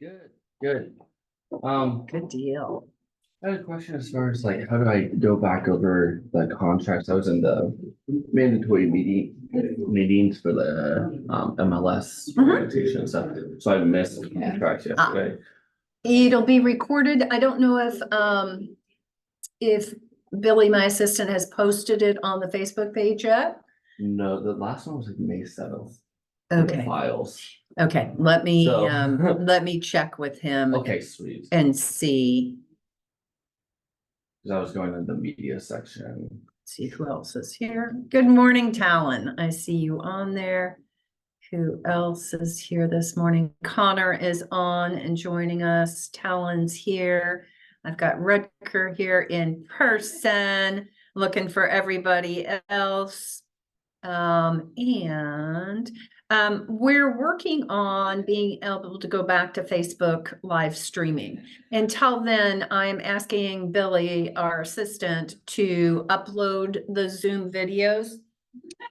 Good, good. Good deal. I had a question as far as like, how do I go back over the contracts? I was in the mandatory meetings for the MLS orientation and stuff. So I missed the contracts yesterday. It'll be recorded. I don't know if Billy, my assistant, has posted it on the Facebook page yet. No, the last one was like May 7th. Okay. Files. Okay, let me So- let me check with him Okay, sweet. and see Because I was going in the media section. see who else is here. Good morning, Talon. I see you on there. Who else is here this morning? Connor is on and joining us. Talon's here. I've got Rutger here in person, looking for everybody else. We're working on being able to go back to Facebook live streaming. Until then, I'm asking Billy, our assistant, to upload the Zoom videos.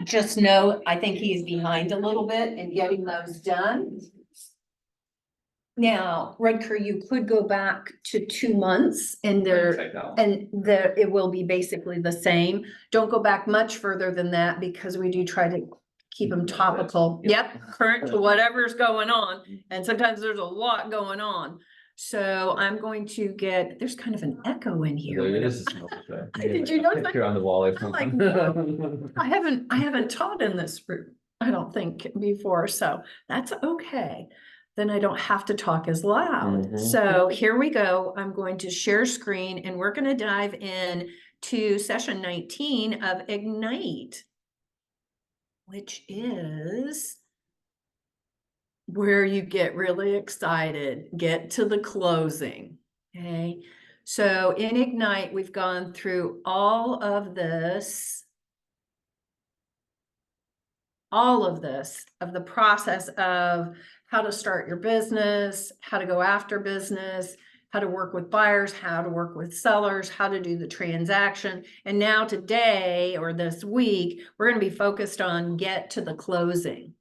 Just know, I think he's behind a little bit in getting those done. Now, Rutger, you could go back to 2 months and it will be basically the same. Don't go back much further than that because we do try to keep them topical. Yep, current to whatever's going on. And sometimes there's a lot going on. So I'm going to there's kind of an echo in here. There is. Did you notice that? Picture on the wall or I'm like, something. I haven't taught in this group, I don't think, before, so that's okay. Then I don't have to talk as loud. Mhm. So here we go. I'm going to share screen and we're going to dive in to session 19 of Ignite, which is where you get really excited, get to the closing. Okay. So in Ignite, we've gone through all of this, of the process of how to start your business, how to go after business, how to work with buyers, how to work with sellers, how to do the transaction. And now today, or this week, we're going to be focused on get to the closing.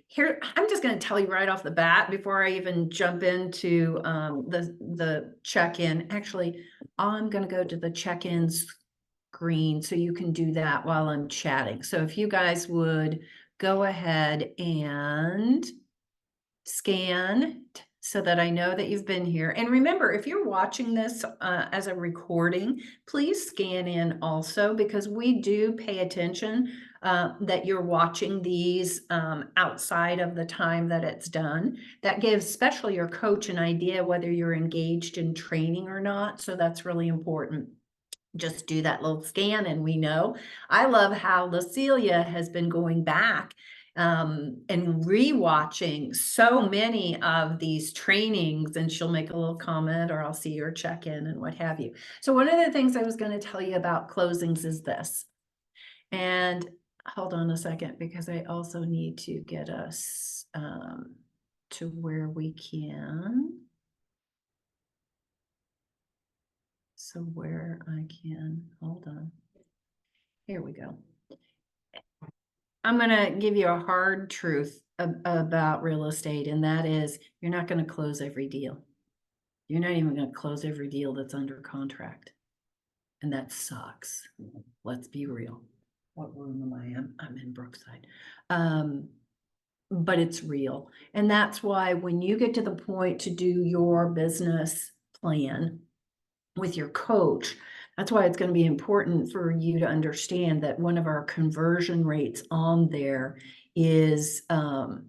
Here, I'm just going to tell you right off the bat before I even jump into the check-in. Actually, I'm going to go to the check-in screen so you can do that while I'm chatting. So if you guys would go ahead and scan so that I know that you've been here. And remember, if you're watching this as a recording, please scan in also, because we do pay attention that you're watching these outside of the time that it's done. That gives especially your coach an idea whether you're engaged in training or not. So that's really important. Just do that little scan and we know. I love how Lucilia has been going back and rewatching so many of these trainings, and she'll make a little comment or I'll see her check in and what have you. So one of the things I was going to tell you about closings is this. And hold on a second, because I also need to get us to where we can. So where I can, hold on. Here we go. I'm going to give you a hard truth about real estate, and that is you're not going to close every deal. You're not even going to close every deal that's under contract. And that sucks. Let's be real. What room am I in? I'm in Brookside. But it's real. And that's why when you get to the point to do your business plan with your coach, that's why it's going to be important for you to understand that one of our conversion rates on there is the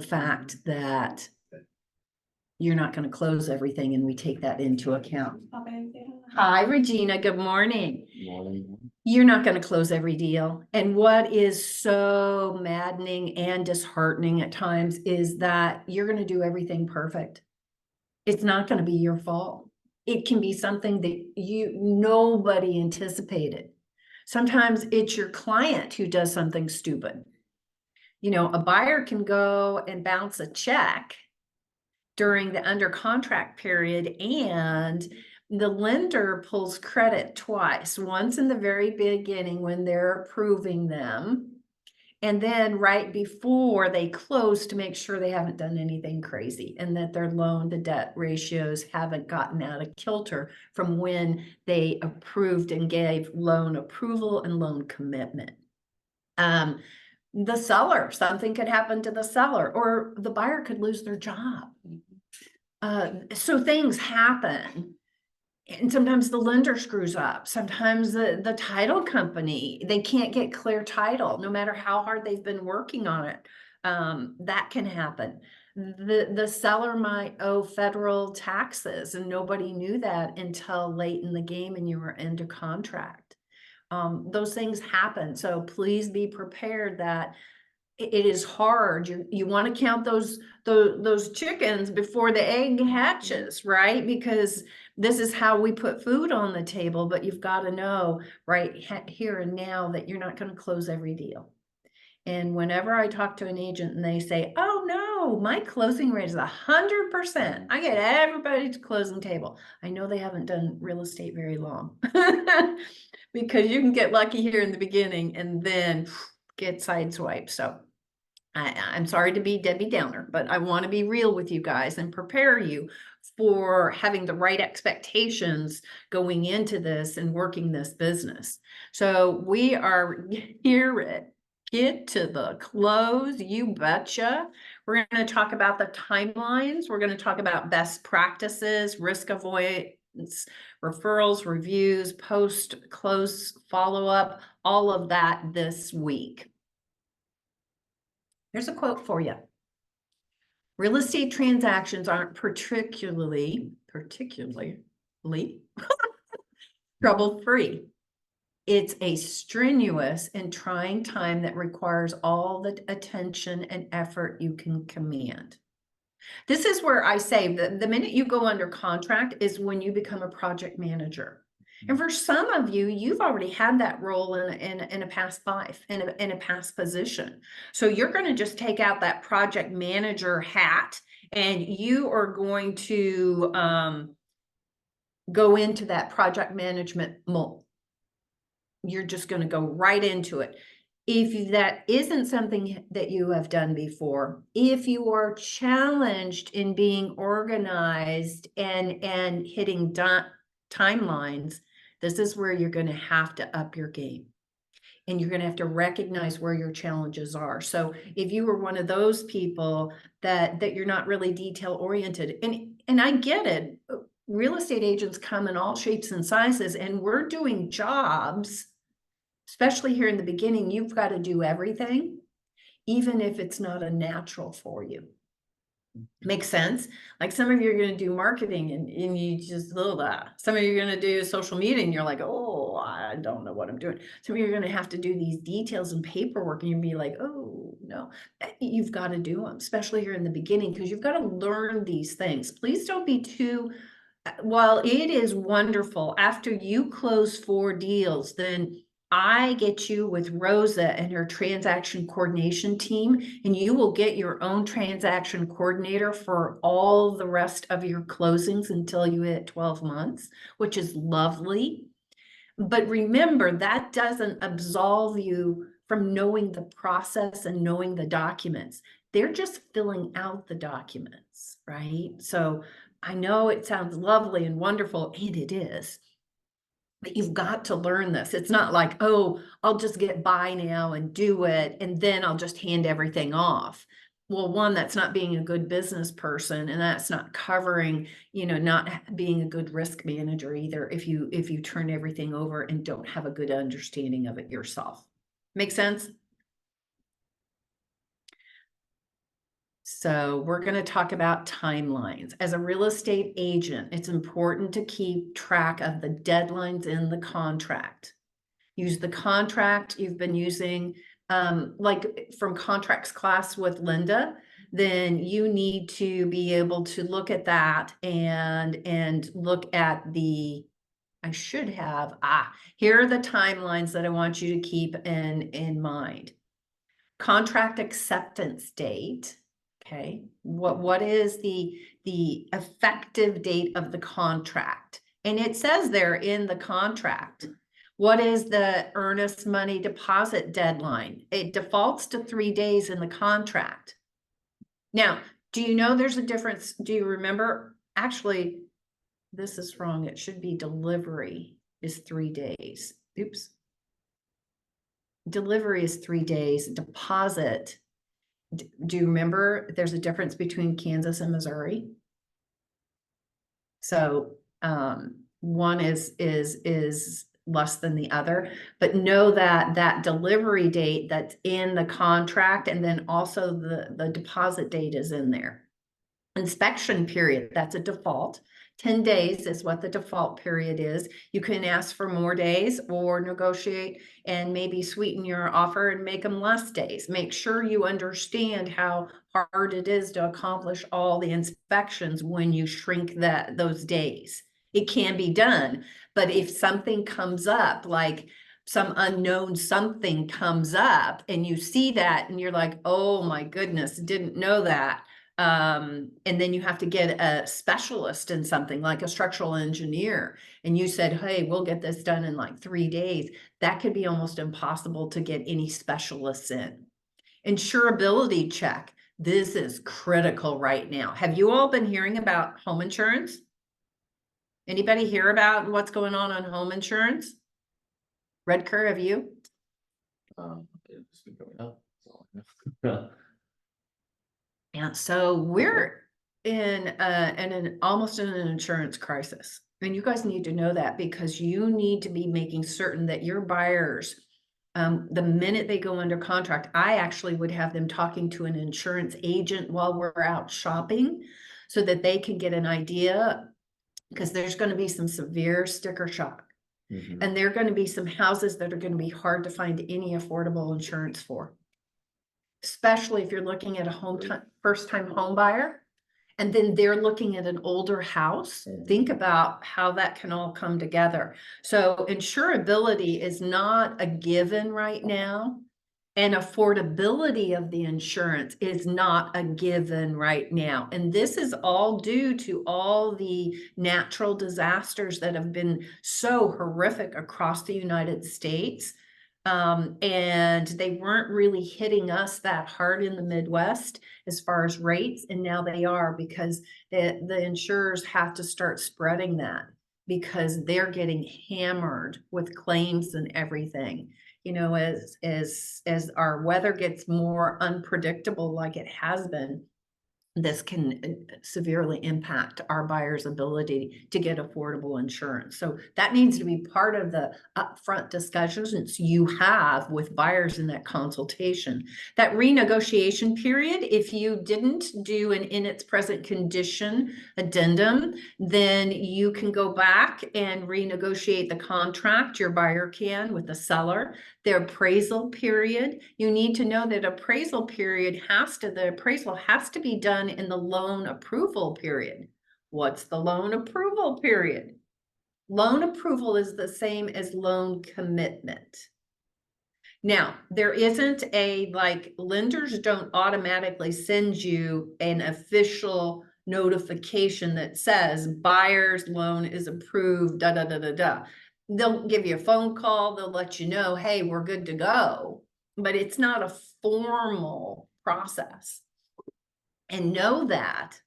fact that you're not going to close everything, and we take that into account. Hi, Regina. Good morning. Morning. You're not going to close every deal. And what is so maddening and disheartening at times is that you're going to do everything perfect. It's not going to be your fault. It can be something that nobody anticipated. Sometimes it's your client who does something stupid. You know, a buyer can go and bounce a check during the under contract period, and the lender pulls credit twice, once in the very beginning when they're approving them, And then right before they close to make sure they haven't done anything crazy and that their loan to debt ratios haven't gotten out of kilter from when they approved and gave loan approval and loan commitment. The seller, something could happen to the seller, or the buyer could lose their job. So things happen. And sometimes the lender screws up. Sometimes the title company, they can't get clear title, no matter how hard they've been working on it. That can happen. The seller might owe federal taxes and nobody knew that until late in the game and you were under contract. Those things happen. So please be prepared that it is hard. You want to count those chickens before the egg hatches, right? Because this is how we put food on the table, but you've got to know right here and now that you're not going to close every deal. And whenever I talk to an agent and they say, oh no, my closing rate is 100%, I get everybody to closing table. I know they haven't done real estate very long because you can get lucky here in the beginning and then get sideswiped. So I'm sorry to be Debbie Downer, but I want to be real with you guys and prepare you for having the right expectations going into this and working this business. So we are here at Get to the Close, you betcha. We're going to talk about the timelines. We're going to talk about best practices, risk avoidance, referrals, reviews, post-close follow-up, all of that this week. Here's a quote for you. Real estate transactions aren't particularly trouble-free. It's a strenuous and trying time that requires all the attention and effort you can command. This is where I say that the minute you go under contract is when you become a project manager. And for some of you, you've already had that role in a past life, in a past position. So you're going to just take out that project manager hat and you are going to go into that project management mold. You're just going to go right into it. If that isn't something that you have done before, if you are challenged in being organized and hitting timelines, this is where you're going to have to up your game. And you're going to have to recognize where your challenges are. So if you were one of those people that you're not really detail oriented, and I get it, real estate agents come in all shapes and sizes, and we're doing jobs, especially here in the beginning, you've got to do everything, even if it's not a natural for you. Makes sense? Like some of you are going to do marketing and you just some of you are going to do social media and you're like, oh, I don't know what I'm doing. Some of you are going to have to do these details and paperwork and you'll be like, oh no, you've got to do them, especially here in the beginning, because you've got to learn these things. Please don't be too, while it is wonderful after you close 4 deals, then I get you with Rosa and her transaction coordination team, and you will get your own transaction coordinator for all the rest of your closings until you hit 12 months, which is lovely. But remember, that doesn't absolve you from knowing the process and knowing the documents. They're just filling out the documents, right? So I know it sounds lovely and wonderful, and it is. But you've got to learn this. It's not like, oh, I'll just get by now and do it, and then I'll just hand everything off. Well, one, that's not being a good business person, and that's not covering, not being a good risk manager either if you turn everything over and don't have a good understanding of it yourself. Make sense? So we're going to talk about timelines. As a real estate agent, it's important to keep track of the deadlines in the contract. Use the contract you've been using, like from contracts class with Linda, then you need to be able to look at that and look at I should have, here are the timelines that I want you to keep in mind. Contract acceptance date. Okay, what is the effective date of the contract? And it says there in the contract, What is the earnest money deposit deadline? It defaults to 3 days in the contract. Now, do you know there's a difference? Do you remember? Actually, this is wrong. It should be delivery is 3 days. Oops. Delivery is 3 days. Deposit. Do you remember there's a difference between Kansas and Missouri? So one is less than the other, but know that that delivery date that's in the contract, and then also the deposit date is in there. Inspection period, that's a default. 10 days is what the default period is. You can ask for more days or negotiate and maybe sweeten your offer and make them less days. Make sure you understand how hard it is to accomplish all the inspections when you shrink those days. It can be done, but if something comes up, like some unknown something comes up and you see that and you're like, oh my goodness, didn't know that. And then you have to get a specialist in something like a structural engineer. And you said, hey, we'll get this done in like 3 days. That could be almost impossible to get any specialists in. Insurability check. This is critical right now. Have you all been hearing about home insurance? Anybody hear about what's going on home insurance? Redker, have you? It's been going up. That's all I know. Yeah, so we're in almost in an insurance crisis. And you guys need to know that, because you need to be making certain that your buyers, the minute they go under contract, I actually would have them talking to an insurance agent while we're out shopping so that they can get an idea, because there's going to be some severe sticker shock. Mhm. And there are going to be some houses that are going to be hard to find any affordable insurance for. Especially if you're looking at a first-time home buyer, and then they're looking at an older house. Think about how that can all come together. So insurability is not a given right now, and affordability of the insurance is not a given right now. And this is all due to all the natural disasters that have been so horrific across the United States. And they weren't really hitting us that hard in the Midwest as far as rates, and now they are, because the insurers have to start spreading that, because they're getting hammered with claims and everything. You know, as our weather gets more unpredictable like it has been, this can severely impact our buyers' ability to get affordable insurance. So that needs to be part of the upfront discussions you have with buyers in that consultation. That renegotiation period, if you didn't do an in its present condition addendum, then you can go back and renegotiate the contract. Your buyer can with the seller. The appraisal period, you need to know that the appraisal has to be done in the loan approval period. What's the loan approval period? Loan approval is the same as loan commitment. Now, there isn't lenders don't automatically send you an official notification that says buyer's loan is approved, da, da, da, da, da. They'll give you a phone call. They'll let you know, hey, we're good to go, but it's not a formal process. And know that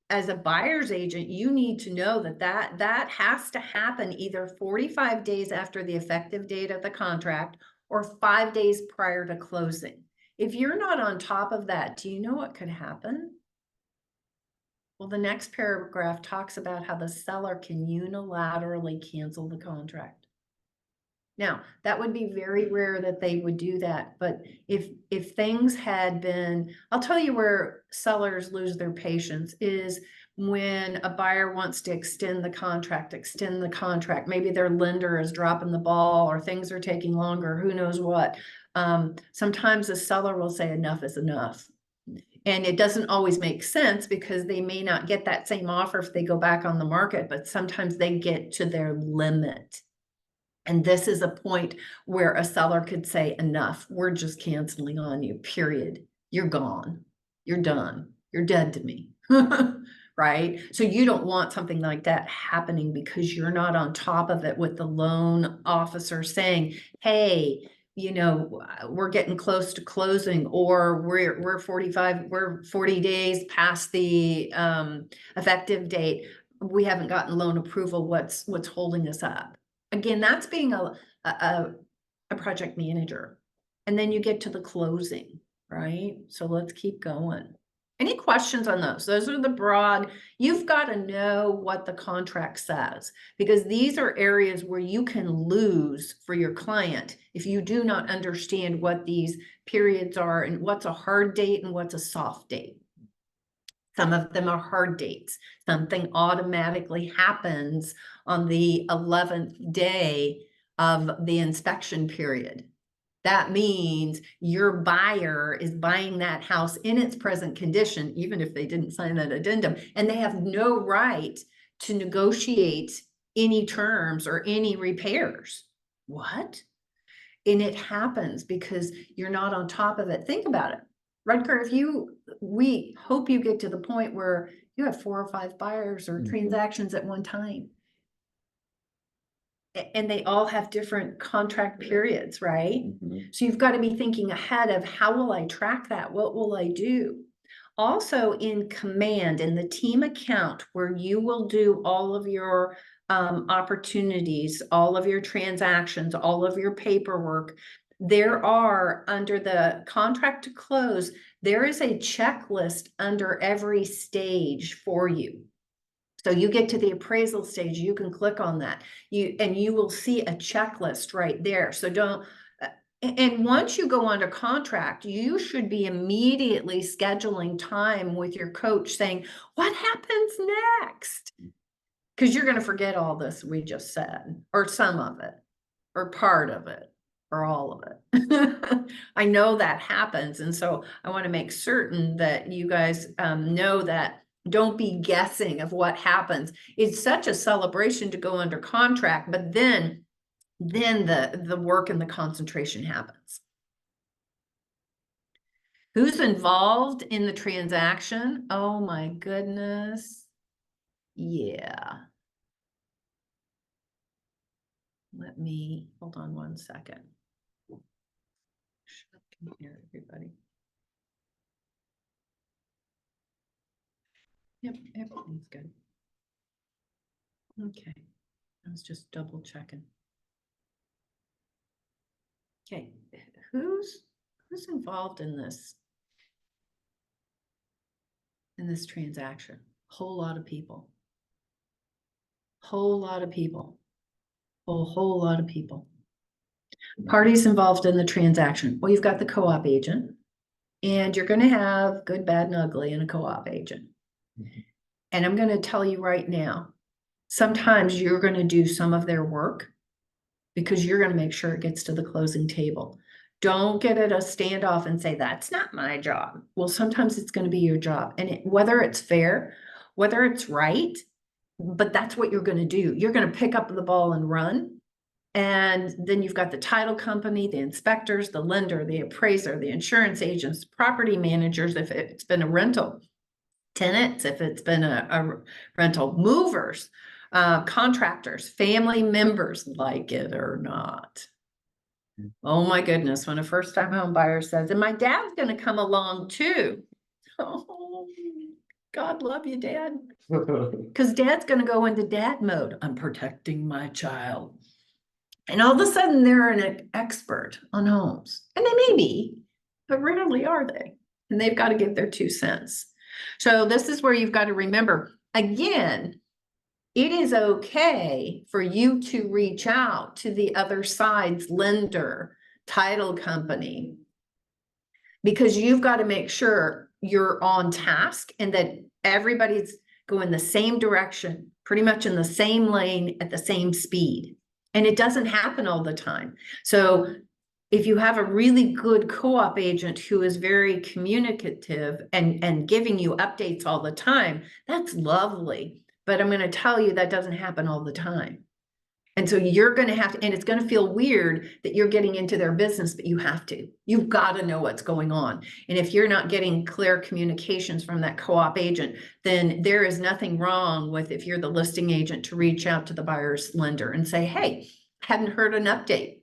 as a buyer's agent, you need to know that has to happen either 45 days after the effective date of the contract or 5 days prior to closing. If you're not on top of that, do you know what could happen? Well, the next paragraph talks about how the seller can unilaterally cancel the contract. Now, that would be very rare that they would do that, but if things had been, I'll tell you where sellers lose their patience is when a buyer wants to extend the contract. Maybe their lender is dropping the ball or things are taking longer, who knows what. Sometimes the seller will say enough is enough. And it doesn't always make sense, because they may not get that same offer if they go back on the market, but sometimes they get to their limit. And this is a point where a seller could say, enough, we're just canceling on you, period. You're gone. You're done. You're dead to me. right? So you don't want something like that happening because you're not on top of it with the loan officer saying, hey, you know, we're getting close to closing, or we're 40 days past the effective date. We haven't gotten loan approval. What's holding us up? Again, that's being a project manager. And then you get to the closing, right? So let's keep going. Any questions on those? Those are the broad, you've got to know what the contract says, because these are areas where you can lose for your client if you do not understand what these periods are and what's a hard date and what's a soft date. Some of them are hard dates. Something automatically happens on the 11th day of the inspection period. That means your buyer is buying that house in its present condition, even if they didn't sign that addendum, and they have no right to negotiate any terms or any repairs. What? And it happens because you're not on top of it. Think about it. Rutger, we hope you get to the point where you have 4 or 5 buyers or transactions at one time. And they all have different contract periods, right? So you've got to be thinking ahead of, how will I track that? What will I do? Also in command, in the team account, where you will do all of your opportunities, all of your transactions, all of your paperwork, there are, under the contract to close, there is a checklist under every stage for you. So you get to the appraisal stage, you can click on that. You will see a checklist right there. So don't, and once you go under contract, you should be immediately scheduling time with your coach saying, what happens next? Because you're going to forget all this we just said, or some of it, or part of it, or all of it. I know that happens. And so I want to make certain that you guys know that. Don't be guessing of what happens. It's such a celebration to go under contract, but then the work and the concentration happens. Who's involved in the transaction? Oh my goodness. Yeah. Let me, hold on one second. Come here, everybody. Yep, everything's good. Okay, I was just double checking. Okay, who's involved in this transaction? Whole lot of people. Whole lot of people. Whole lot of people. Parties involved in the transaction. Well, you've got the co-op agent, and you're going to have good, bad, and ugly in a co-op agent. And I'm going to tell you right now, sometimes you're going to do some of their work because you're going to make sure it gets to the closing table. Don't get at a standoff and say, that's not my job. Well, sometimes it's going to be your job. And whether it's fair, whether it's right, but that's what you're going to do. You're going to pick up the ball and run. And then you've got the title company, the inspectors, the lender, the appraiser, the insurance agents, property managers, if it's been a rental, tenants, if it's been a rental, movers, contractors, family members, like it or not. Oh my goodness, when a first-time home buyer says, and my dad's going to come along too. Oh, God love you, Dad. Because Dad's going to go into dad mode. I'm protecting my child. And all of a sudden they're an expert on homes. And they may be, but rarely are they. And they've got to give their 2 cents. So this is where you've got to remember, again, it is okay for you to reach out to the other side's lender, title company, because you've got to make sure you're on task and that everybody's going the same direction, pretty much in the same lane at the same speed. And it doesn't happen all the time. So if you have a really good co-op agent who is very communicative and giving you updates all the time, that's lovely. But I'm going to tell you that doesn't happen all the time. And so you're going to have to, and it's going to feel weird that you're getting into their business, but you have to. You've got to know what's going on. And if you're not getting clear communications from that co-op agent, then there is nothing wrong with, if you're the listing agent, to reach out to the buyer's lender and say, hey, hadn't heard an update.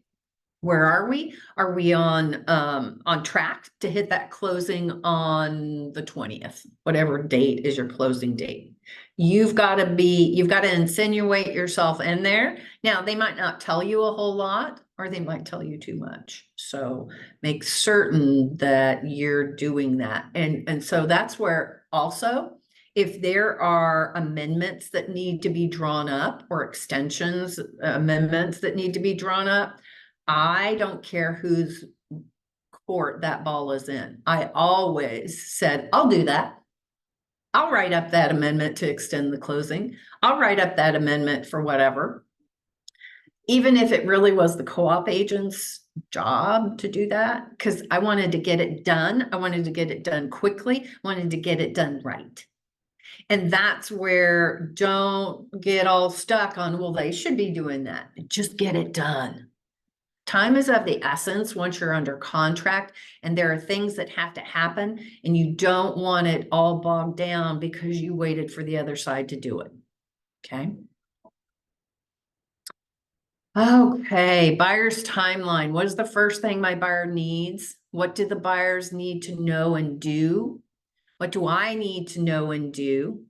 Where are we? Are we on track to hit that closing on the 20th, whatever date is your closing date? You've got to insinuate yourself in there. Now, they might not tell you a whole lot, or they might tell you too much. So make certain that you're doing that. And so that's where also, if there are amendments that need to be drawn up, or extensions, amendments that need to be drawn up, I don't care whose court that ball is in. I always said, I'll do that. I'll write up that amendment to extend the closing. I'll write up that amendment for whatever. Even if it really was the co-op agent's job to do that, because I wanted to get it done. I wanted to get it done quickly, wanted to get it done right. And that's where, don't get all stuck on, well, they should be doing that. Just get it done. Time is of the essence once you're under contract, and there are things that have to happen, and you don't want it all bogged down because you waited for the other side to do it. Okay. Okay, buyer's timeline. What is the first thing my buyer needs? What do the buyers need to know and do? What do I need to know and do?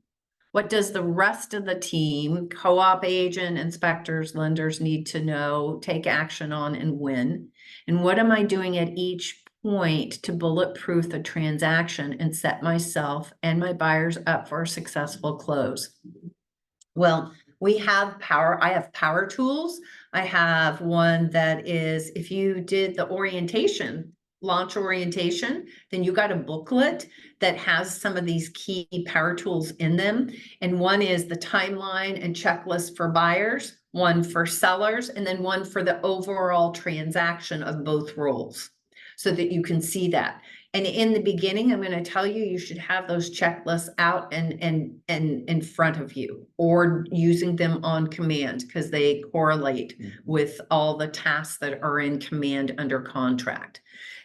What does the rest of the team, co-op agent, inspectors, lenders need to know, take action on, and when? And what am I doing at each point to bulletproof the transaction and set myself and my buyers up for a successful close? Well, I have power tools. I have one that is, if you did the orientation, launch orientation, then you got a booklet that has some of these key power tools in them. And one is the timeline and checklist for buyers, one for sellers, and then one for the overall transaction of both roles, so that you can see that. And in the beginning, I'm going to tell you, you should have those checklists out and in front of you, or using them on command, because they correlate with all the tasks that are in command under contract.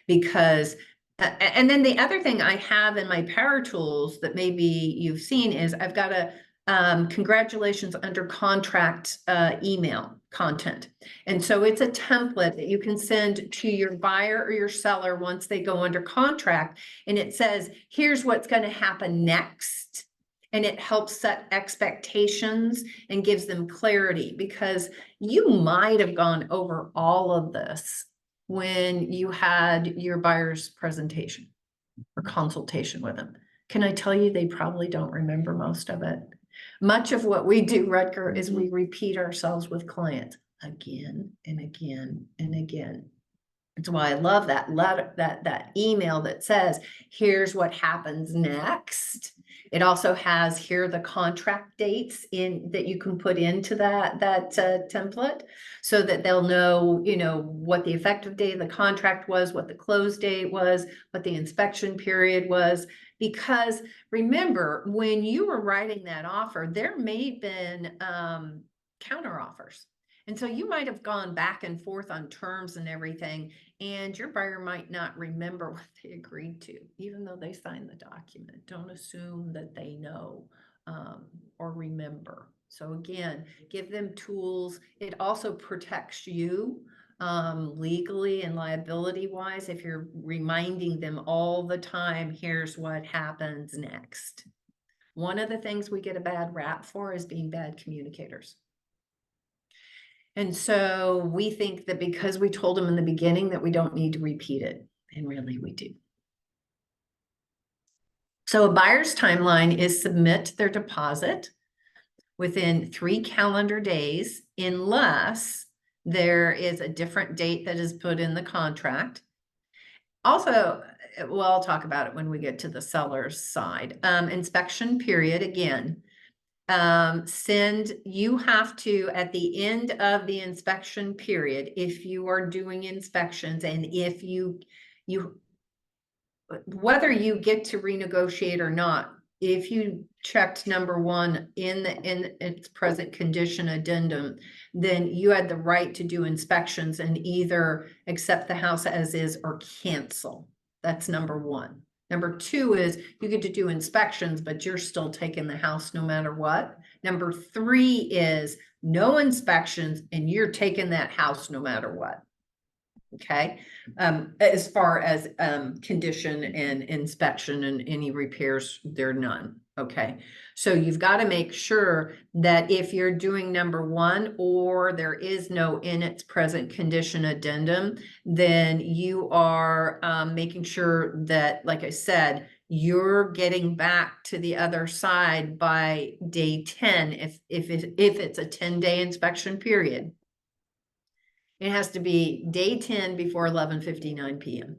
Because, and then the other thing I have in my power tools that maybe you've seen is I've got a congratulations under contract email content. And so it's a template that you can send to your buyer or your seller once they go under contract. And it says, here's what's going to happen next. And it helps set expectations and gives them clarity, because you might have gone over all of this when you had your buyer's presentation or consultation with them. Can I tell you, they probably don't remember most of it. Much of what we do, Rutger, is we repeat ourselves with clients again and again and again. That's why I love that letter, that email that says, here's what happens next. It also has, here are the contract dates in that you can put into that template, so that they'll know, what the effective date of the contract was, what the close date was, what the inspection period was. Because remember, when you were writing that offer, there may have been counter offers. And so you might have gone back and forth on terms and everything, and your buyer might not remember what they agreed to, even though they signed the document. Don't assume that they know or remember. So again, give them tools. It also protects you legally and liability wise if you're reminding them all the time, here's what happens next. One of the things we get a bad rap for is being bad communicators. And so we think that because we told them in the beginning that we don't need to repeat it, and really we do. So a buyer's timeline is submit their deposit within 3 calendar days, unless there is a different date that is put in the contract. Also, well, I'll talk about it when we get to the seller's side. Inspection period, again, you have to, at the end of the inspection period, if you are doing inspections, and if whether you get to renegotiate or not, if you checked number one in its present condition addendum, then you had the right to do inspections and either accept the house as is or cancel. That's number one. Number two is you get to do inspections, but you're still taking the house no matter what. Number three is no inspections and you're taking that house no matter what. Okay, as far as condition and inspection and any repairs, there are none. Okay, so you've got to make sure that if you're doing number one or there is no in its present condition addendum, then you are making sure that, like I said, you're getting back to the other side by day 10 if it's a 10-day inspection period. It has to be day 10 before 11:59 p.m.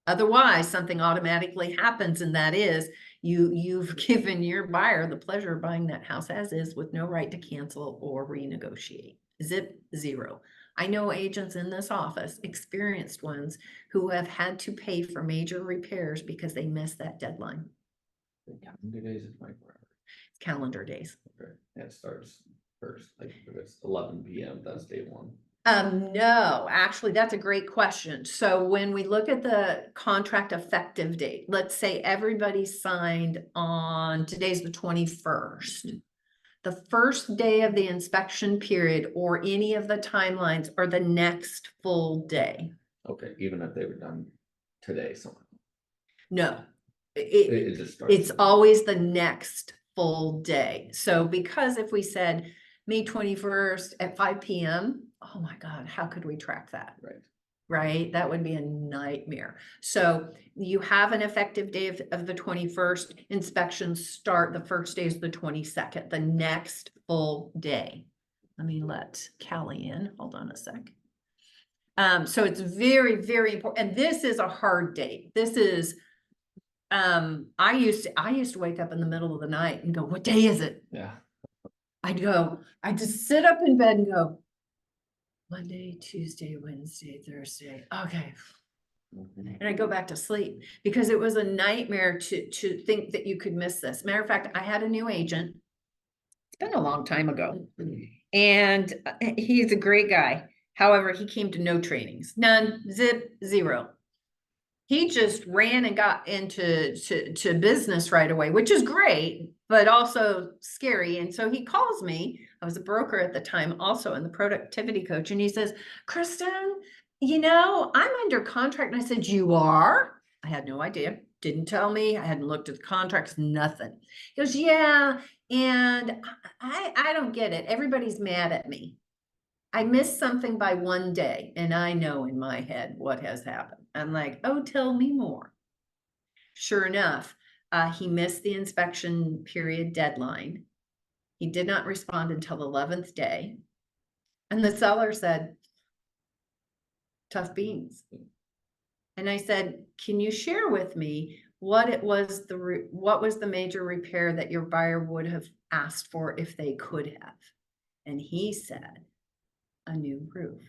Otherwise, something automatically happens, and that is you've given your buyer the pleasure of buying that house as is with no right to cancel or renegotiate. Zip, zero. I know agents in this office, experienced ones, who have had to pay for major repairs because they missed that deadline. Calendar days is 24 hours. It's calendar days. Okay. And it starts first, like if it's 11 p.m., that's day one. No, actually, that's a great question. So when we look at the contract effective date, let's say everybody signed on, today's the 21st. The first day of the inspection period or any of the timelines are the next full day. Okay, even if they were done today, somehow. No, It just starts. it's always the next full day. So because if we said May 21st at 5 p.m., oh my God, how could we track that? Right. Right? That would be a nightmare. So you have an effective day of the 21st. Inspections start, the first day is the 22nd, the next full day. Let me let Callie in. Hold on a sec. So it's very, very important. And this is a hard date. This is, I used to wake up in the middle of the night and go, what day is it? Yeah. I'd just sit up in bed and go, Monday, Tuesday, Wednesday, Thursday. Okay. And I go back to sleep because it was a nightmare to think that you could miss this. Matter of fact, I had a new agent. It's been a long time ago. And he's a great guy. However, he came to no trainings, none, zip, zero. He just ran and got into business right away, which is great, but also scary. And so he calls me. I was a broker at the time, also in the productivity coach. And he says, Kristen, I'm under contract. And I said, you are? I had no idea. Didn't tell me. I hadn't looked at the contracts, nothing. He goes, yeah. And I don't get it. Everybody's mad at me. I missed something by one day, and I know in my head what has happened. I'm like, oh, tell me more. Sure enough, he missed the inspection period deadline. He did not respond until the 11th day. And the seller said, tough beans. And I said, can you share with me what was the major repair that your buyer would have asked for if they could have? And he said, a new roof.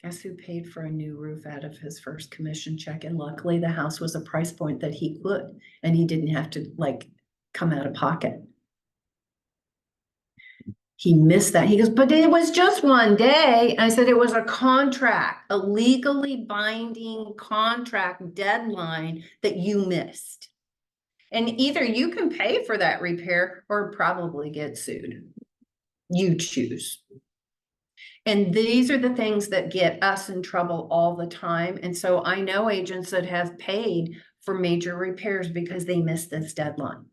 Guess who paid for a new roof out of his first commission check? And luckily the house was a price point that he could, and he didn't have to come out of pocket. He missed that. He goes, but it was just one day. I said, it was a contract, a legally binding contract deadline that you missed. And either you can pay for that repair or probably get sued. You choose. And these are the things that get us in trouble all the time. And so I know agents that have paid for major repairs because they missed this deadline.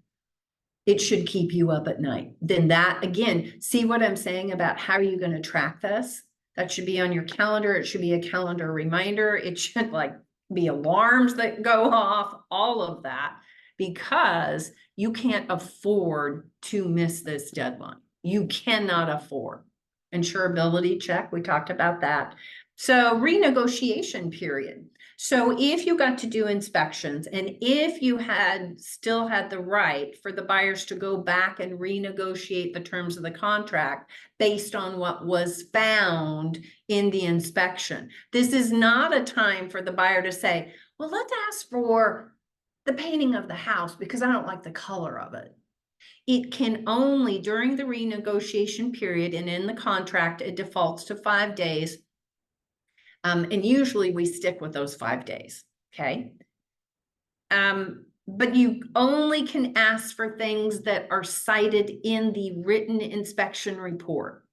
It should keep you up at night. Then that, again, see what I'm saying about how are you going to track this? That should be on your calendar. It should be a calendar reminder. It should be alarms that go off, all of that, because you can't afford to miss this deadline. You cannot afford. Insurability check, we talked about that. So renegotiation period. So if you got to do inspections and if you still had the right for the buyers to go back and renegotiate the terms of the contract based on what was found in the inspection. This is not a time for the buyer to say, well, let's ask for the painting of the house because I don't like the color of it. It can only during the renegotiation period and in the contract, it defaults to 5 days. And usually we stick with those 5 days, okay? But you only can ask for things that are cited in the written inspection report.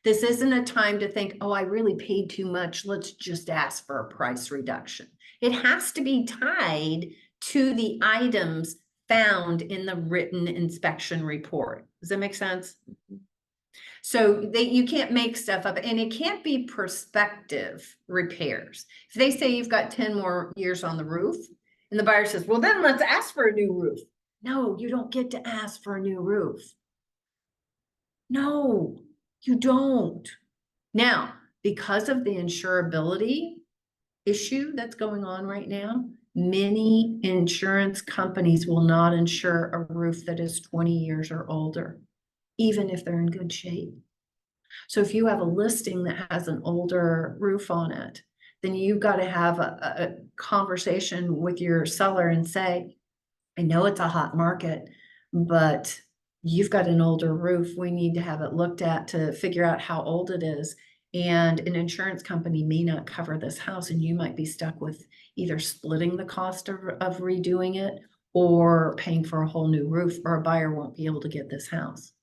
This isn't a time to think, oh, I really paid too much. Let's just ask for a price reduction. It has to be tied to the items found in the written inspection report. Does that make sense? So you can't make stuff up, and it can't be prospective repairs. If they say you've got 10 more years on the roof, and the buyer says, well, then let's ask for a new roof. No, you don't get to ask for a new roof. No, you don't. Now, because of the insurability issue that's going on right now, many insurance companies will not insure a roof that is 20 years or older, even if they're in good shape. So if you have a listing that has an older roof on it, then you've got to have a conversation with your seller and say, I know it's a hot market, but you've got an older roof. We need to have it looked at to figure out how old it is. And an insurance company may not cover this house, and you might be stuck with either splitting the cost of redoing it or paying for a whole new roof, or a buyer won't be able to get this house.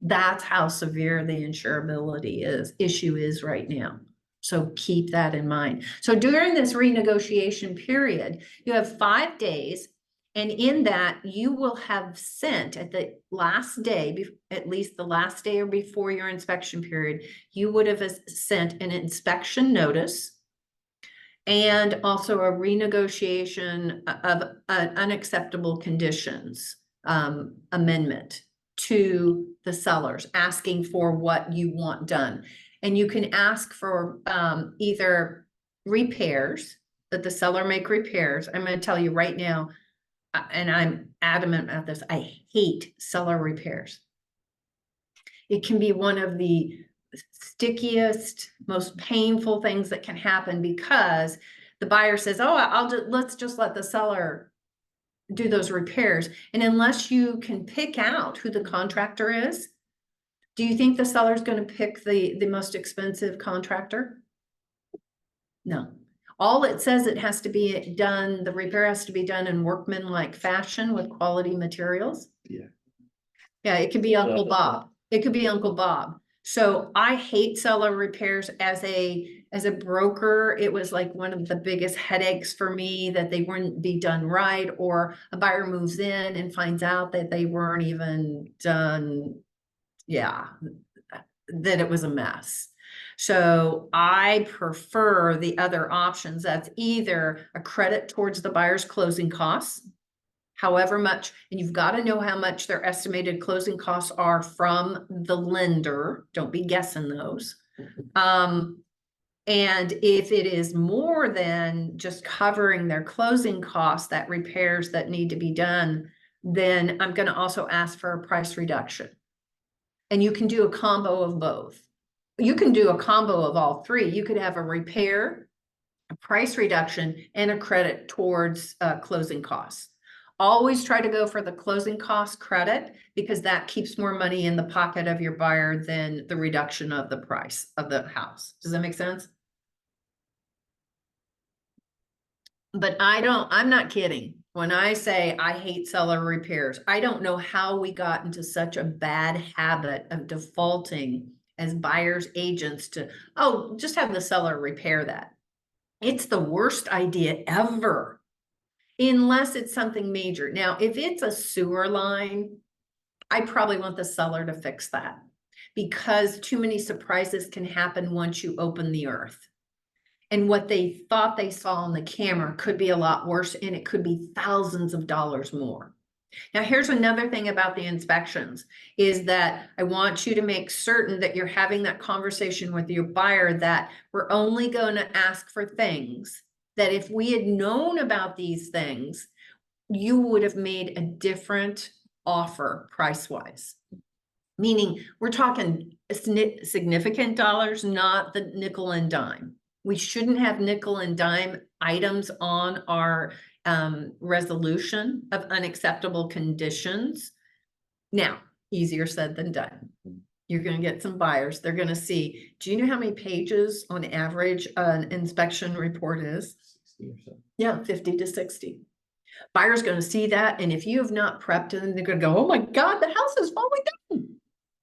That's how severe the insurability issue is right now. So keep that in mind. So during this renegotiation period, you have 5 days. And in that, you will have sent at the last day, at least the last day or before your inspection period, you would have sent an inspection notice and also a renegotiation of unacceptable conditions amendment to the sellers, asking for what you want done. And you can ask for either repairs, that the seller make repairs. I'm going to tell you right now, and I'm adamant about this, I hate seller repairs. It can be one of the stickiest, most painful things that can happen because the buyer says, oh, let's just let the seller do those repairs. And unless you can pick out who the contractor is, do you think the seller's going to pick the most expensive contractor? No. All it says, it has to be done, the repair has to be done in workmanlike fashion with quality materials. Yeah. Yeah, it could be Uncle Bob. It could be Uncle Bob. So I hate seller repairs as a broker. It was like one of the biggest headaches for me that they wouldn't be done right, or a buyer moves in and finds out that they weren't even done. Yeah, that it was a mess. So I prefer the other options. That's either a credit towards the buyer's closing costs, however much, and you've got to know how much their estimated closing costs are from the lender. Don't be guessing those. And if it is more than just covering their closing costs, that repairs that need to be done, then I'm going to also ask for a price reduction. And you can do a combo of both. You can do a combo of all three. You could have a repair, a price reduction, and a credit towards closing costs. Always try to go for the closing cost credit, because that keeps more money in the pocket of your buyer than the reduction of the price of the house. Does that make sense? But I'm not kidding. When I say I hate seller repairs, I don't know how we got into such a bad habit of defaulting as buyers agents to, oh, just have the seller repair that. It's the worst idea ever, unless it's something major. Now, if it's a sewer line, I probably want the seller to fix that, because too many surprises can happen once you open the earth. And what they thought they saw on the camera could be a lot worse, and it could be thousands of dollars more. Now, here's another thing about the inspections, is that I want you to make certain that you're having that conversation with your buyer, that we're only going to ask for things that if we had known about these things, you would have made a different offer price-wise. Meaning we're talking significant dollars, not the nickel and dime. We shouldn't have nickel and dime items on our resolution of unacceptable conditions. Now, easier said than done. You're gonna get some buyers. They're gonna see, do you know how many pages on average an inspection report is? 60 or so. Yeah, 50 to 60. Buyer's gonna see that, and if you have not prepped them, they're gonna go, oh my God, the house is falling down.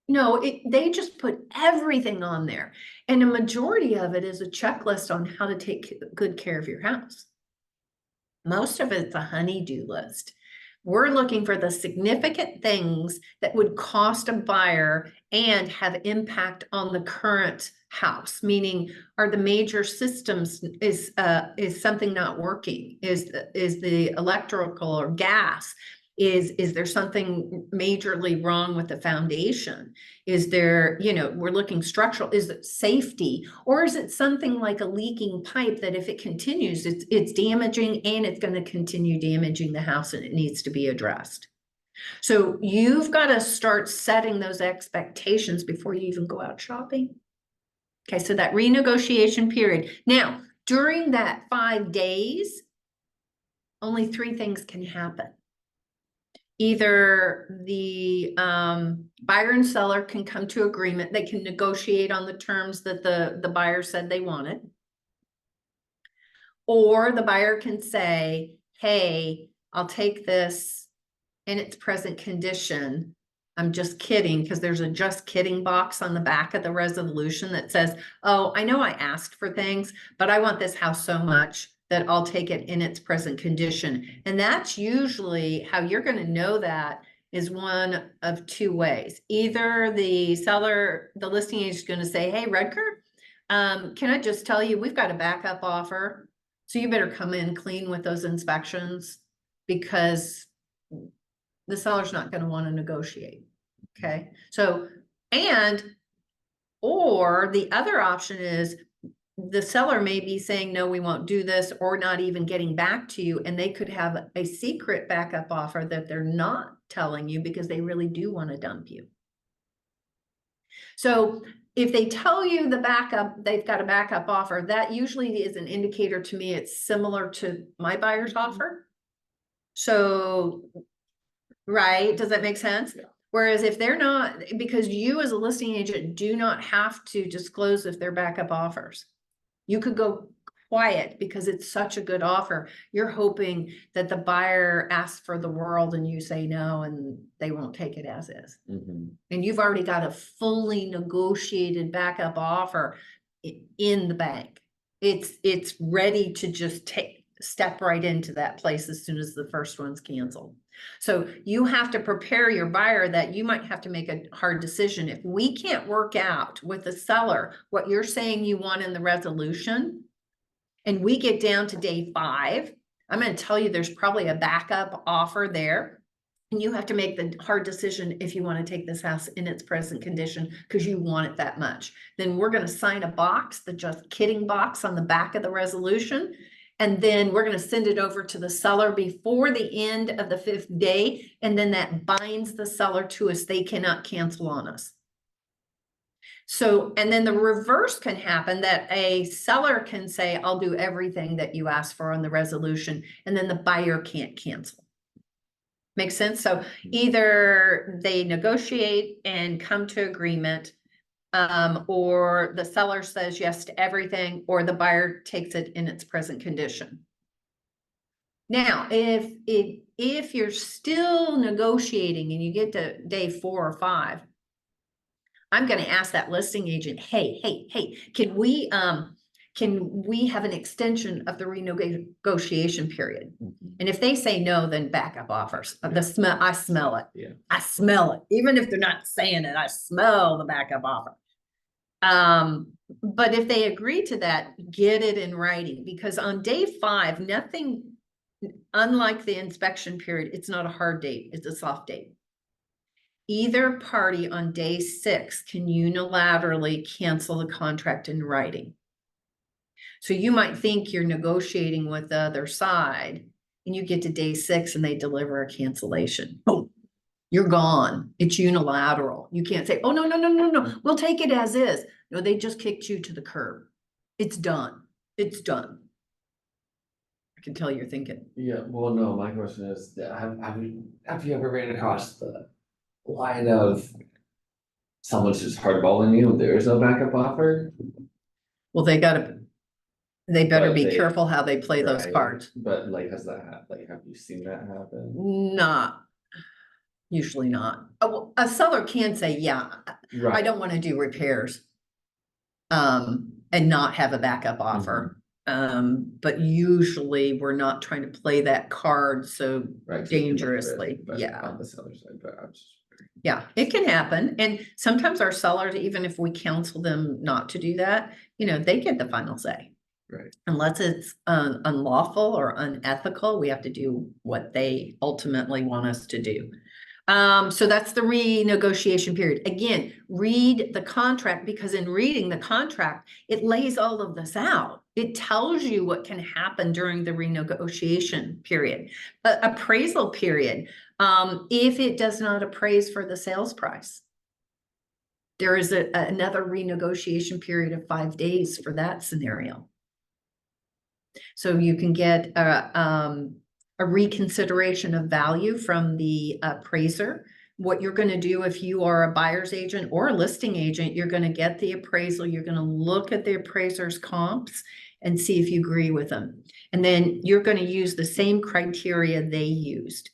No, they just put everything on there. And a majority of it is a checklist on how to take good care of your house. Most of it's a honey-do list. We're looking for the significant things that would cost a buyer and have impact on the current house, meaning are the major systems, is something not working? Is the electrical or gas? Is there something majorly wrong with the foundation? Is there, we're looking structural, is it safety? Or is it something like a leaking pipe that if it continues, it's damaging and it's going to continue damaging the house and it needs to be addressed? So you've got to start setting those expectations before you even go out shopping. Okay, so that renegotiation period. Now, during that 5 days, only 3 things can happen. Either the buyer and seller can come to agreement, they can negotiate on the terms that the buyer said they wanted. Or the buyer can say, hey, I'll take this in its present condition. I'm just kidding, because there's a just kidding box on the back of the resolution that says, oh, I know I asked for things, but I want this house so much that I'll take it in its present condition. And that's usually how you're going to know that is one of 2 ways. Either the seller, the listing agent is going to say, hey, Redker, can I just tell you, we've got a backup offer. So you better come in clean with those inspections, because the seller's not going to want to negotiate. Okay. So, or the other option is, the seller may be saying, no, we won't do this, or not even getting back to you. And they could have a secret backup offer that they're not telling you because they really do want to dump you. So if they tell you the backup, they've got a backup offer, that usually is an indicator to me it's similar to my buyer's offer. So, right, does that make sense? Yeah. Whereas if they're not, because you as a listing agent do not have to disclose if they're backup offers. You could go quiet because it's such a good offer. You're hoping that the buyer asks for the world and you say no, and they won't take it as is. Mm-hmm. And you've already got a fully negotiated backup offer in the bank. It's ready to just step right into that place as soon as the first one's canceled. So you have to prepare your buyer that you might have to make a hard decision. If we can't work out with the seller what you're saying you want in the resolution, and we get down to day 5, I'm going to tell you there's probably a backup offer there. And you have to make the hard decision if you want to take this house in its present condition because you want it that much. Then we're going to sign a box, the just kidding box on the back of the resolution. And then we're going to send it over to the seller before the end of the 5th day. And then that binds the seller to us. They cannot cancel on us. So, and then the reverse can happen, that a seller can say, I'll do everything that you asked for on the resolution. And then the buyer can't cancel. Makes sense? So either they negotiate and come to agreement, or the seller says yes to everything, or the buyer takes it in its present condition. Now, if you're still negotiating and you get to day 4 or 5, I'm going to ask that listing agent, hey, can we have an extension of the renegotiation period? Mm-hmm. And if they say no, then backup offers. I smell it. Yeah. I smell it. Even if they're not saying it, I smell the backup offer. But if they agree to that, get it in writing, because on day 5, nothing, unlike the inspection period, it's not a hard date, it's a soft date. Either party on day 6 can unilaterally cancel the contract in writing. So you might think you're negotiating with the other side, and you get to day 6 and they deliver a cancellation. Boom. You're gone. It's unilateral. You can't say, oh, no. We'll take it as is. No, they just kicked you to the curb. It's done. It's done. can tell you're thinking. Yeah, well, no, my question is, have you ever ran across the line of someone's just hardballing you, there is no backup offer? Well, they better But be they- careful how they play those Right, cards. But like, like, have you seen that happen? Not, usually not. A seller can say, yeah, I Right, don't wanna do repairs. And not have a backup offer. But usually we're not trying to play that card so right. dangerously, yeah. On the seller side, but I'm just. Yeah, it can happen. And sometimes our sellers, even if we counsel them not to do that, they get the final say. Right. Unless it's unlawful or unethical, we have to do what they ultimately want us to do. So that's the renegotiation period. Again, read the contract, because in reading the contract, it lays all of this out. It tells you what can happen during the renegotiation period. Appraisal period, if it does not appraise for the sales price. There is another renegotiation period of 5 days for that scenario. So you can get a reconsideration of value from the appraiser. What you're going to do if you are a buyer's agent or a listing agent, you're going to get the appraisal. You're going to look at the appraiser's comps and see if you agree with them. And then you're going to use the same criteria they used.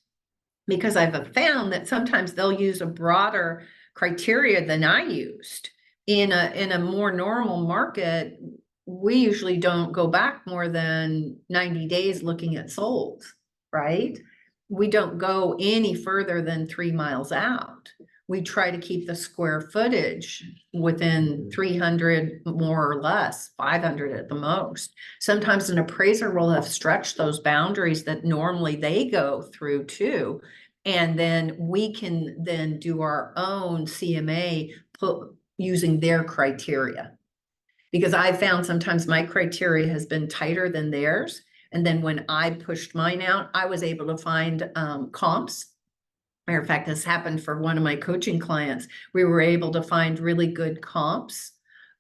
Because I've found that sometimes they'll use a broader criteria than I used. In a more normal market, we usually don't go back more than 90 days looking at solds, right? We don't go any further than 3 miles out. We try to keep the square footage within 300 more or less, 500 at the most. Sometimes an appraiser will have stretched those boundaries that normally they go through too. And then we can then do our own CMA using their criteria. Because I found sometimes my criteria has been tighter than theirs. And then when I pushed mine out, I was able to find comps. Matter of fact, this happened for one of my coaching clients. We were able to find really good comps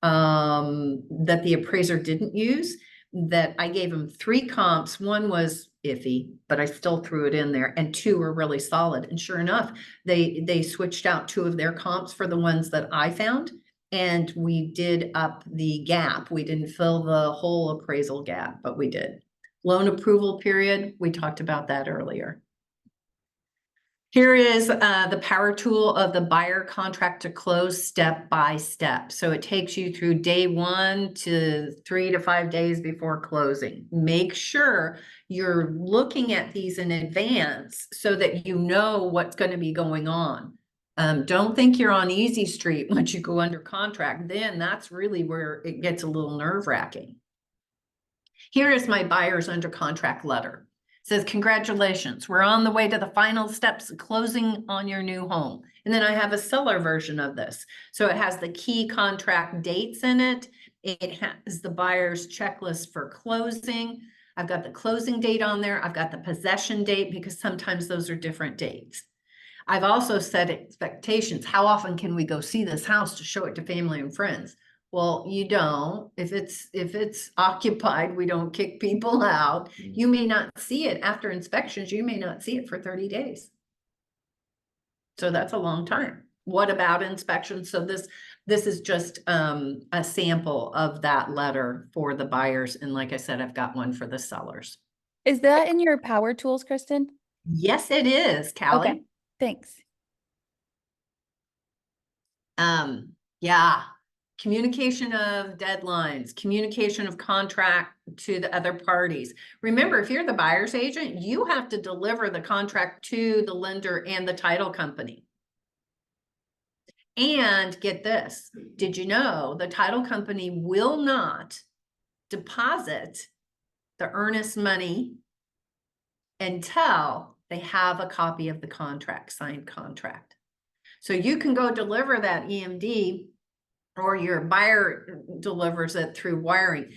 that the appraiser didn't use, that I gave him 3 comps. One was iffy, but I still threw it in there, and 2 were really solid. And sure enough, they switched out 2 of their comps for the ones that I found. And we did up the gap. We didn't fill the whole appraisal gap, but we did. Loan approval period, we talked about that earlier. Here is the power tool of the buyer contract to close step by step. So it takes you through day 1 to 3 to 5 days before closing. Make sure you're looking at these in advance so that you know what's going to be going on. Don't think you're on easy street once you go under contract. Then that's really where it gets a little nerve-wracking. Here is my buyer's under contract letter. It says, congratulations, we're on the way to the final steps of closing on your new home. And then I have a seller version of this. So it has the key contract dates in it. It has the buyer's checklist for closing. I've got the closing date on there. I've got the possession date, because sometimes those are different dates. I've also set expectations. How often can we go see this house to show it to family and friends? Well, you don't. If it's occupied, we don't kick people out. You may not see it after inspections. You may not see it for 30 days. So that's a long time. What about inspections? So this is just a sample of that letter for the buyers. And like I said, I've got one for the sellers. Is that in your power tools, Kristen? Yes, it is, Callie. Okay, thanks. Yeah. Communication of deadlines, communication of contract to the other parties. Remember, if you're the buyer's agent, you have to deliver the contract to the lender and the title company. And get this, did you know the title company will not deposit the earnest money until they have a copy of the contract, signed contract? So you can go deliver that EMD, or your buyer delivers it through wiring.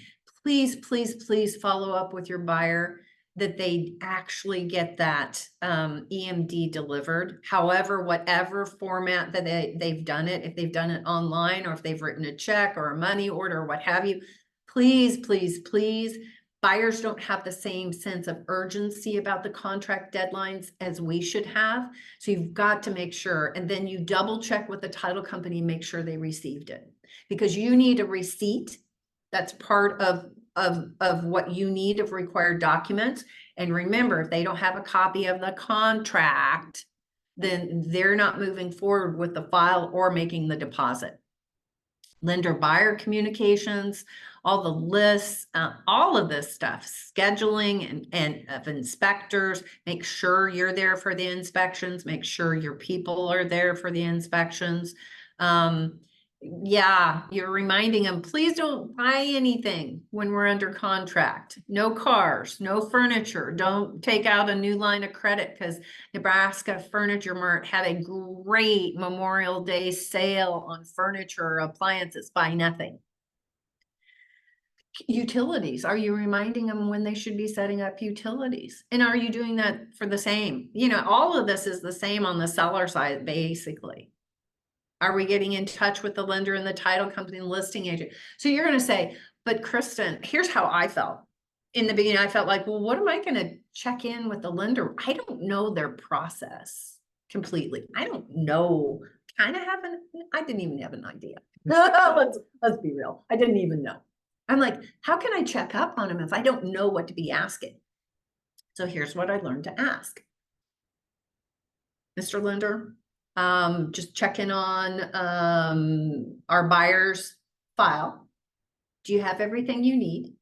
Please, please, please follow up with your buyer that they actually get that EMD delivered. However, whatever format that they've done it, if they've done it online, or if they've written a check or a money order or what have you, please, please, please Buyers don't have the same sense of urgency about the contract deadlines as we should have. So you've got to make sure, and then you double check with the title company, make sure they received it. Because you need a receipt. That's part of what you need of required documents. And remember, if they don't have a copy of the contract, then they're not moving forward with the file or making the deposit. Lender buyer communications, all the lists, all of this stuff, scheduling and of inspectors, make sure you're there for the inspections, make sure your people are there for the inspections. Yeah, you're reminding them, please don't buy anything when we're under contract. No cars, no furniture. Don't take out a new line of credit because Nebraska Furniture Mart had a great Memorial Day sale on furniture or appliances. Buy nothing. Utilities, are you reminding them when they should be setting up utilities? And are you doing that for the same? You know, all of this is the same on the seller side, basically. Are we getting in touch with the lender and the title company and listing agent? So you're going to say, but Kristen, here's how I felt. In the beginning, I felt like, well, what am I going to check in with the lender? I don't know their process completely. I don't know, I didn't even have an idea. Let's be real. I didn't even know. I'm like, how can I check up on them if I don't know what to be asking? So here's what I learned to ask. Mr. Lender, just check in on our buyer's file. Do you have everything you need?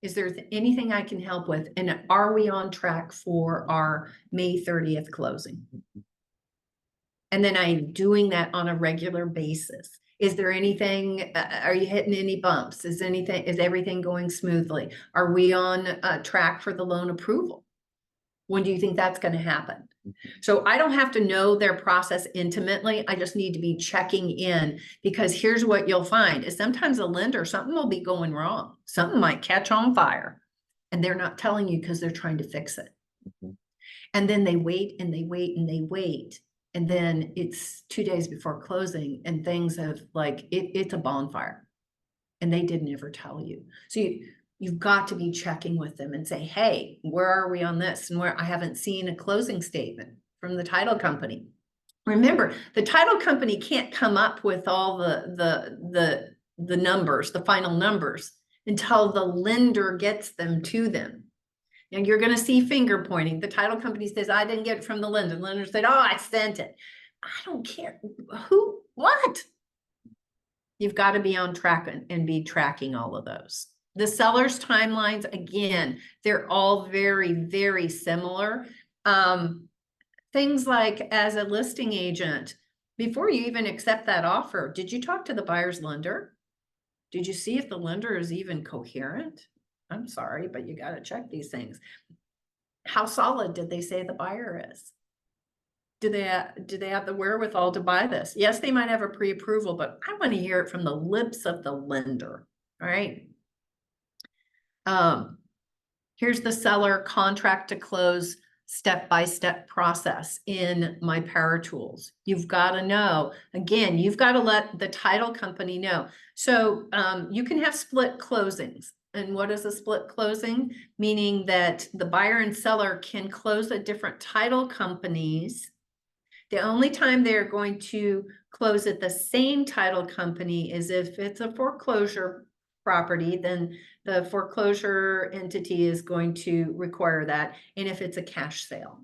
Is there anything I can help with? And are we on track for our May 30th closing? And then I'm doing that on a regular basis. Is there anything, are you hitting any bumps? Is everything going smoothly? Are we on track for the loan approval? When do you think that's going to happen? So I don't have to know their process intimately. I just need to be checking in, because here's what you'll find is sometimes a lender, something will be going wrong. Something might catch on fire and they're not telling you because they're trying to fix it. And then they wait and they wait and they wait. And then it's 2 days before closing and things have it's a bonfire and they didn't ever tell you. So you've got to be checking with them and say, hey, where are we on this? And where I haven't seen a closing statement from the title company. Remember, the title company can't come up with all the numbers, the final numbers, until the lender gets them to them. And you're going to see finger pointing. The title company says, I didn't get it from the lender. The lender said, oh, I sent it. I don't care. Who, what? You've got to be on track and be tracking all of those. The seller's timelines, again, they're all very, very similar. Things like as a listing agent, before you even accept that offer, did you talk to the buyer's lender? Did you see if the lender is even coherent? I'm sorry, but you got to check these things. How solid did they say the buyer is? Do they have the wherewithal to buy this? Yes, they might have a pre-approval, but I want to hear it from the lips of the lender. All right. Here's the seller contract to close step-by-step process in my Power Tools. You've got to know, again, you've got to let the title company know. So you can have split closings. And what is a split closing? Meaning that the buyer and seller can close at different title companies. The only time they're going to close at the same title company is if it's a foreclosure property, then the foreclosure entity is going to require that. And if it's a cash sale,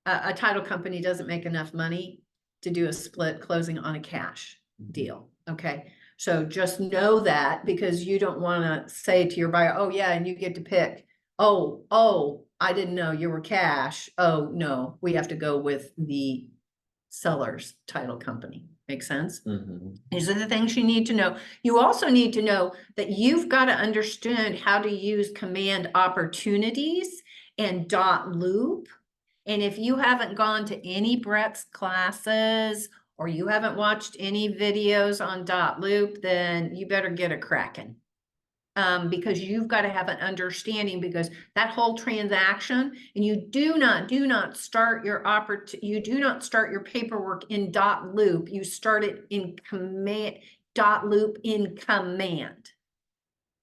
a title company doesn't make enough money to do a split closing on a cash deal. Okay. So just know that, because you don't want to say to your buyer, oh yeah, and you get to pick. Oh, I didn't know you were cash. Oh no, we have to go with the seller's title company. Make sense? These are the things you need to know. You also need to know that you've got to understand how to use command opportunities and dot loop. And if you haven't gone to any Brett's classes or you haven't watched any videos on dot loop, then you better get a cracking. Because you've got to have an understanding, because that whole transaction, and you do not start your paperwork in dot loop. You start it in command, dot loop in command.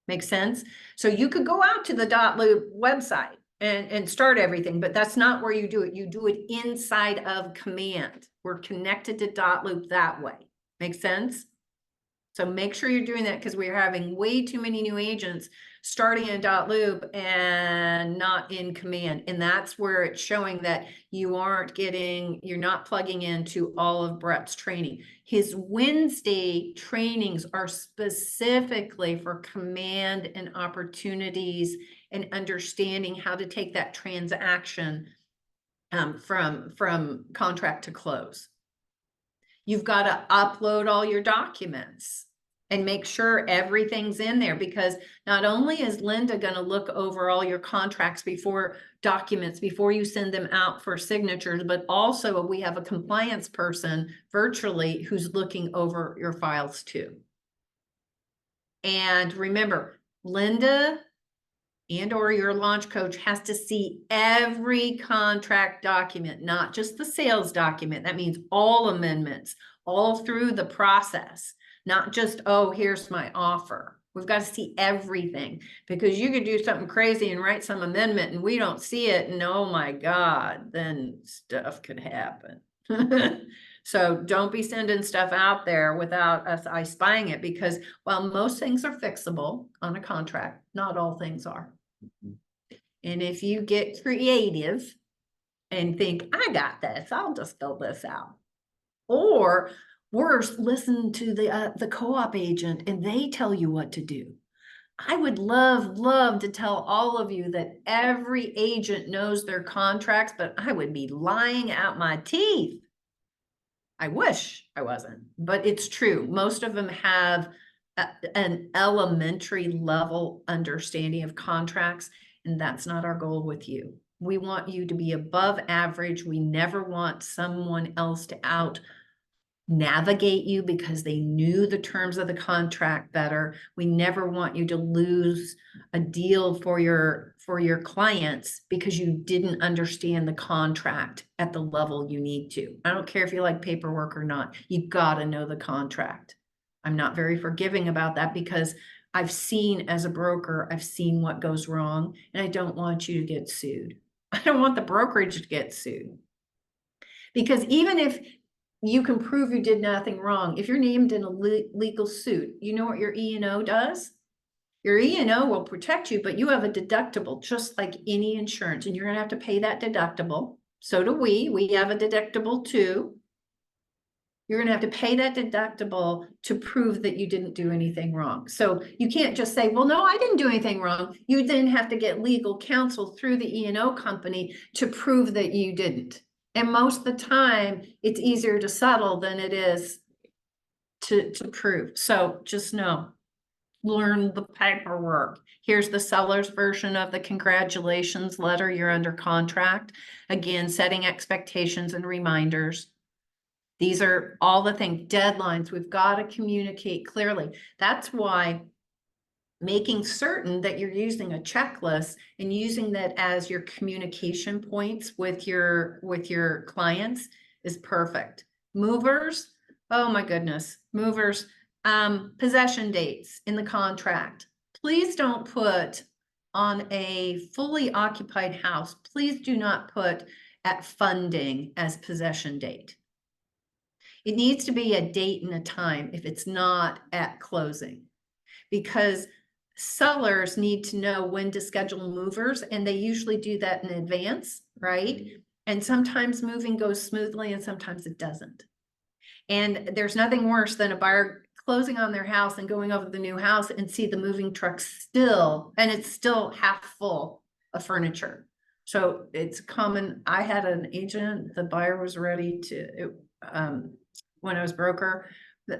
Make sense? So you could go out to the .loop website and start everything, but that's not where you do it. You do it inside of Command. We're connected to .loop that way. Make sense? So make sure you're doing that because we're having way too many new agents starting in .loop and not in Command. And that's where it's showing that you're not plugging into all of Brett's training. His Wednesday trainings are specifically for Command and opportunities and understanding how to take that transaction from contract to close. You've got to upload all your documents and make sure everything's in there, because not only is Linda going to look over all your contracts before you send them out for signatures, but also we have a compliance person virtually who's looking over your files too. And remember, Linda or your launch coach has to see every contract document, not just the sales document. That means all amendments, all through the process, not just, oh, here's my offer. We've got to see everything, because you could do something crazy and write some amendment and we don't see it. And oh my God, then stuff could happen. So don't be sending stuff out there without us spying it, because while most things are fixable on a contract, not all things are. And if you get creative and think, I got this, I'll just fill this out. Or worse, listen to the co-op agent and they tell you what to do. I would love to tell all of you that every agent knows their contracts, but I would be lying out my teeth. I wish I wasn't, but it's true. Most of them have an elementary level understanding of contracts, and that's not our goal with you. We want you to be above average. We never want someone else to out navigate you because they knew the terms of the contract better. We never want you to lose a deal for your clients because you didn't understand the contract at the level you need to. I don't care if you like paperwork or not. You got to know the contract. I'm not very forgiving about that because I've seen, as a broker, I've seen what goes wrong, and I don't want you to get sued. I don't want the brokerage to get sued. Because even if you can prove you did nothing wrong, if you're named in a legal suit, you know what your E&O does? Your E&O will protect you, but you have a deductible, just like any insurance, and you're going to have to pay that deductible. So do we. We have a deductible too. You're going to have to pay that deductible to prove that you didn't do anything wrong. So you can't just say, well, no, I didn't do anything wrong. You then have to get legal counsel through the E&O company to prove that you didn't. And most of the time, it's easier to settle than it is to prove. So just know, learn the paperwork. Here's the seller's version of the congratulations letter. You're under contract. Again, setting expectations and reminders. These are all the things, deadlines. We've got to communicate clearly. That's why making certain that you're using a checklist and using that as your communication points with your clients is perfect. Movers, oh my goodness, movers, possession dates in the contract. Please don't put on a fully occupied house, please do not put at funding as possession date. It needs to be a date and a time if it's not at closing, because sellers need to know when to schedule movers, and they usually do that in advance, right? And sometimes moving goes smoothly and sometimes it doesn't. And there's nothing worse than a buyer closing on their house and going over to the new house and see the moving truck still, and it's still half full of furniture. So it's common. I had an agent, the buyer was ready to, when I was broker,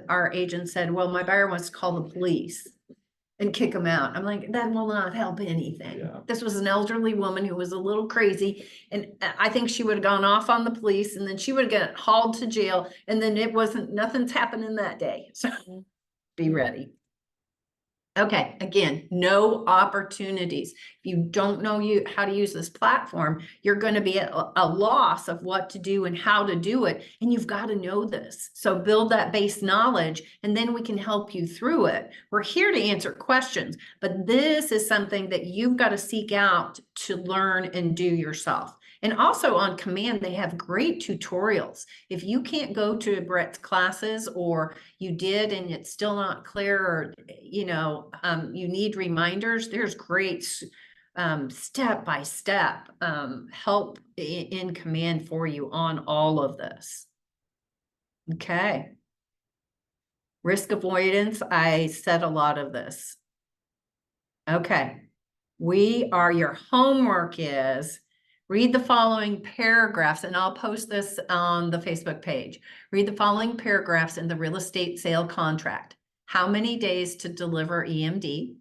our agent said, well, my buyer wants to call the police and kick them out. I'm like, that will not help anything. Yeah. This was an elderly woman who was a little crazy. And I think she would have gone off on the police, and then she would get hauled to jail. And then nothing's happening that day. So be ready. Okay, again, no opportunities. If you don't know how to use this platform, you're going to be at a loss of what to do and how to do it. And you've got to know this. So build that base knowledge and then we can help you through it. We're here to answer questions, but this is something that you've got to seek out to learn and do yourself. And also on Command, they have great tutorials. If you can't go to Brett's classes or you did and it's still not clear or, you know, you need reminders, there's great step-by-step help in Command for you on all of this. Okay. Risk avoidance, I said a lot of this. Okay. Your homework is read the following paragraphs, and I'll post this on the Facebook page. Read the following paragraphs in the real estate sale contract. How many days to deliver EMD?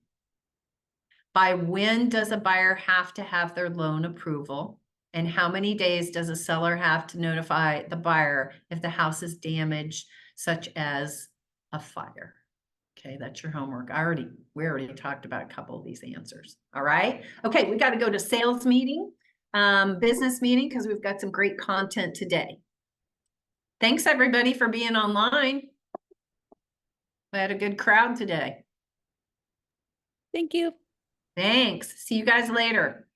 By when does a buyer have to have their loan approval? And how many days does a seller have to notify the buyer if the house is damaged, such as a fire? Okay, that's your homework. We already talked about a couple of these answers. All right. Okay, we got to go to sales meeting, business meeting, because we've got some great content today. Thanks everybody for being online. We had a good crowd today. Thank you. Thanks. See you guys later.